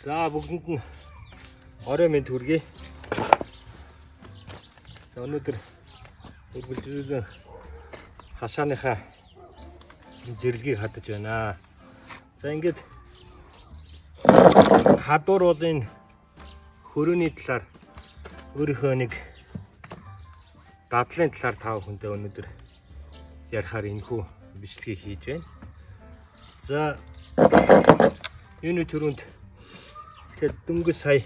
За бүгдэнд нь орой мэнд хүргэе. За өнөөдөр үргэлжлүүлэн хашааныхаа зэрлэгийг хадаж байна. За ингээд хадуур бол энэ хөрөөний талаар өөрийнхөө нэг дадлын талаар тав хүнтэй өнөөдөр ярихаар энэхүү бичлэгийг хийж байна. За энэ түрүүнд тэр дөнгөж сая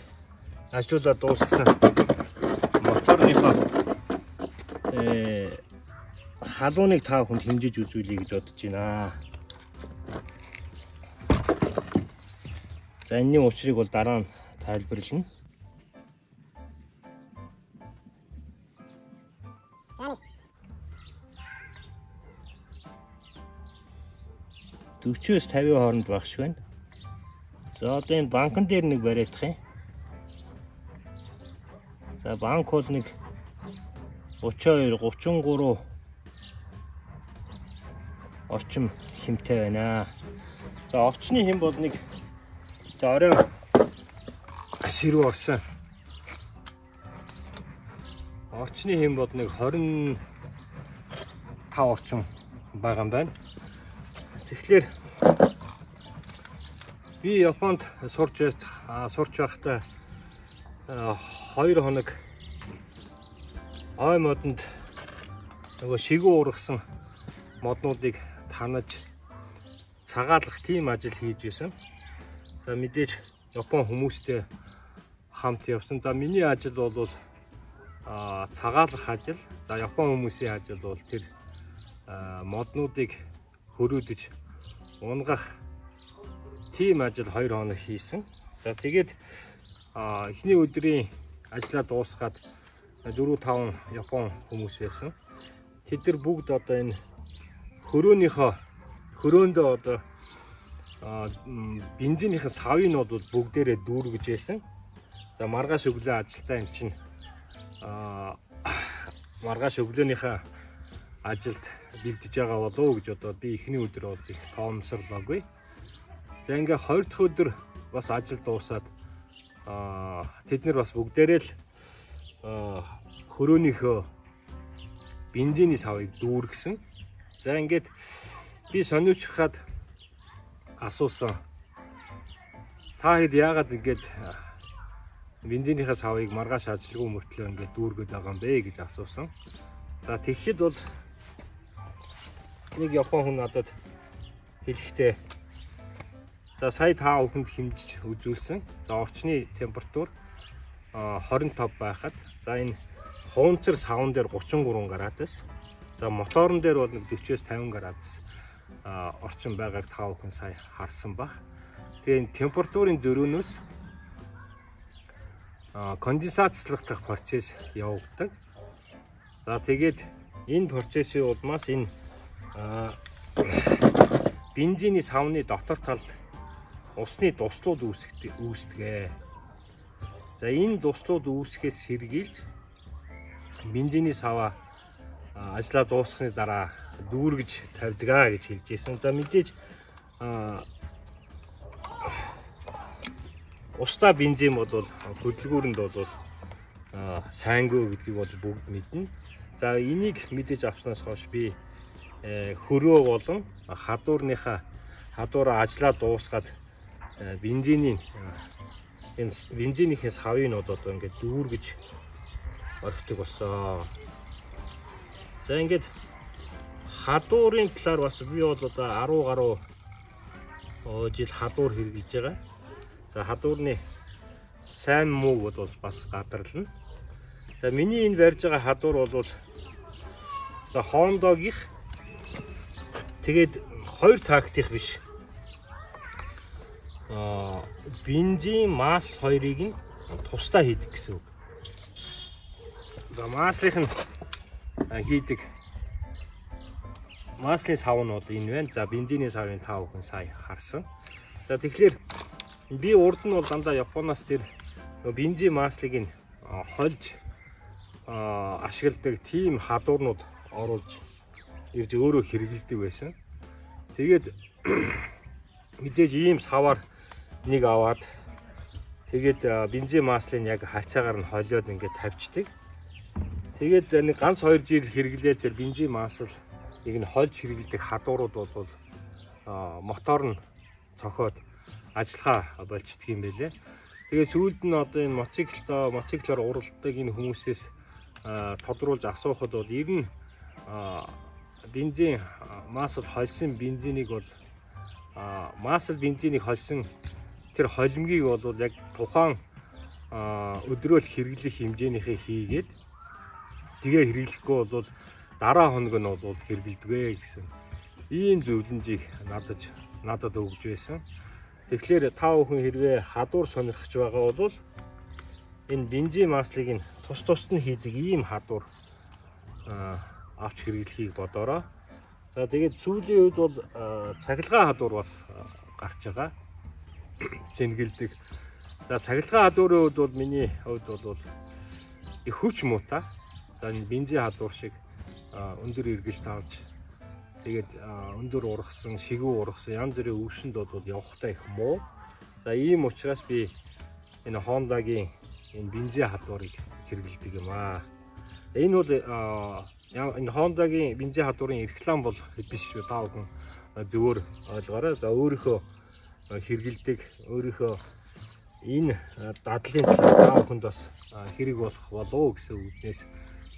ажлуулаад дуусгасан моторныхоо халууныг тав хүнд хэмжиж үзүүлье гэж бодож байна. За энэний учрыг бол дараа нь тайлбарлана. Төвчөөс 50 хооронд багш байна. За одоо энэ банкн дээр нэг бариадах юм. За банк бол нэг 32, 33 орчим хэмтэй байна. За орчны хэм бол нэг за орой сэрүү орсон. Орчны хэм бол нэг 25 орчим байгаа юм байна. Тэгэхээр би Японд сурч байхдаа 2 хоног ой модонд нөгөө шигүү ургасан моднуудыг танаж цагаалгах тийм ажил хийж байсан. За мэдээж Япон хүмүүстэй хамт явсан. За миний ажил бол цагаалгах ажил. За Япон хүмүүсийн ажил бол тэр моднуудыг хөрөөдөж унгах тийм ажил 2 хоног хийсэн. За тэгээд эхний өдрийн ажлаа дуусгаад 4-5 Япон хүмүүс байсан. Тэд нар бүгд одоо энэ хөрөөндөө одоо бензинийхэн савыг бол бүгдээрээ дүүргэж байсан. За маргааш өглөө ажилдаа эн чинь маргааш өглөөнийхөө ажилд бэлдэж байгаа болов гэж одоо би эхний өдөр бол их тоомсорлоогүй. За ингээ 2 дахь өдөр бас ажил дуусаад тэд нар бас бүгдээрээ л хөрөөнийхөө бензиний савыг дүүргэсэн. За ингээд би сониучрахад асуусан. Та хэд яагаад ингээд бензинийхээ савыг маргааш ажилгүй мөртлөө ингээд дүүргээд байгаа юм бэ гэж асуусан. За тэгэхэд бол нэг Япон хүн надад хэлэхдээ за сая та бүхэнд хэмжиж үзүүлсэн. За орчны температур 25 байхад за энэ хуунцэр савн дээр 33 градус. За моторн дээр бол нэг 40-50 градус орчим байгааг та бүхэн сая харсан баг. Тэгээ энэ температурын зөрүүнөөс конденсацлах дахь процесс явагддаг. За тэгээд энэ процессын улмаас энэ бензиний савны дотор талд усны дуслууд үүсдэг. За энэ дуслууд үүсгэхээс сэргийлж бензиний саваа ажлаа дуусгахны дараа дүүргэж тавьдаг гэж хэлж ирсэн. За мэдээж устдаа бензин бол хөдөлгүүрэнд бол сайнгүй гэдгийг бол бүгд мэднэ. За энийг мэдээж авснаас хойш би хөрөө болон хадуураа ажлаа дуусгаад бензинийхээ савыг одоо ингээд дүүргэж орхидог болсон. За ингээд хадуурын талаар бас би бол одоо 10 гаруй жил хадуур хэрэглэж байгаа. За хадуурны сайн муу бол бас гадарлана. За миний энэ барьж байгаа хадуур бол за Хондогийнх тэгээд 2 тактих биш. Бензин, мас хоёрыг нь тусдаа хийдэг гэсэн үг. За маслын хийдэг маслын сав нь бол энэ байна. За бензиний савын та бүхэн сая харсан. За тэгэхээр би урд нь бол дандаа Японоос тэр бензин маслыг нь хольж ашигладаг тийм хадуурнууд оруулж ирж өөрөө хэрэглэдэг байсан. Тэгээд мэдээж ийм саваар нэг аваад Тэгээд бензин маслыг яг хачаагаар нь холиод ингээд тавьчихдаг. Тэгээд нэг ганц 2 жил хэрэглээд тэр бензин маслыг нь хольж хэрэглэдэг хадуурууд бол мотор нь цохоод ажиллахаа болчихдөг юм байлээ. Тэгээд сүүлд нь одоо энэ мотоциклоор уралддаг энэ хүмүүсээс тодруулж асуухад бол ер нь бензин масл холсон бензинийг бол масл бензинийг холсон тэр холимгийг бол яг тухайн өдрөөл хэрэглэх хэмжээнийхээ хийгээд тэгээ хэрэглэхгүй бол дараа хоног нь бол хэрэглэдэгвэ гэсэн ийм зөвлөмжийг надад өгж байсан. Тэгэхээр та бүхэн хэрвээ хадуур сонирхож байгаа бол энэ бензин маслыг нь тусад нь хийдэг ийм хадуур авч хэрэглэхийг бодорой. За тэгээд сүүлийн үед бол цахилгаан хадуур бас гарч байгаа. Зэнгэлдэг. За цахилгаан хадуурын үед бол миний хувьд бол их хүч муутай. За энэ бензин хадуур шиг өндөр эргэлт авч тэгээд өндөр ургасан, шигүү ургасан янз бүрийн өвшөнд бол явахтай их муу. За ийм учраас би энэ Honda-гийн энэ бензин хадуурыг хэрэглэдэг юм аа. Энэ бол энэ Honda-гийн бензин хадуурын реклам бол биш шүү. Та бүхэн зөвөр ойлгоорой. За өөрийнхөө хэрэглэдэг, өөрийнхөө энэ дадлын талаар та бүхэнд бас хэрэг болох болов гэсэн үгнээс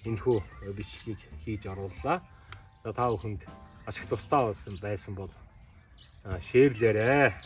энэхүү бичлэгийг хийж орууллаа. За та бүхэнд ашиг тустай байсан бол шеэрлээрэй.